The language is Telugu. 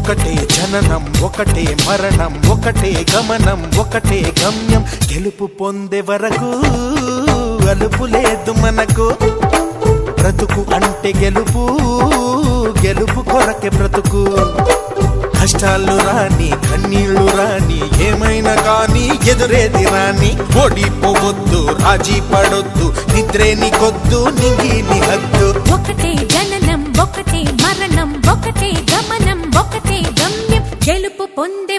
ఒకటే జననం ఒకటే మరణం ఒకటే గమనం ఒకటే గమ్యం గెలుపు పొందే వరకు అలుపు లేదు మనకు బ్రతుకు అంటే గెలుపు గెలుపు కొరకే బ్రతుకు కష్టాలు రాని కన్నీళ్లు రాని ఏమైనా కానీ ఎదురేది రాని ఓడిపోవద్దు రాజీ పడొద్దు నిద్రేని కొద్దు నింగిని హద్దు ఒకటే జననం ఒకటే మరణం ఒకటే గమనం ఒకటే గమ్యం గెలుపు పొందే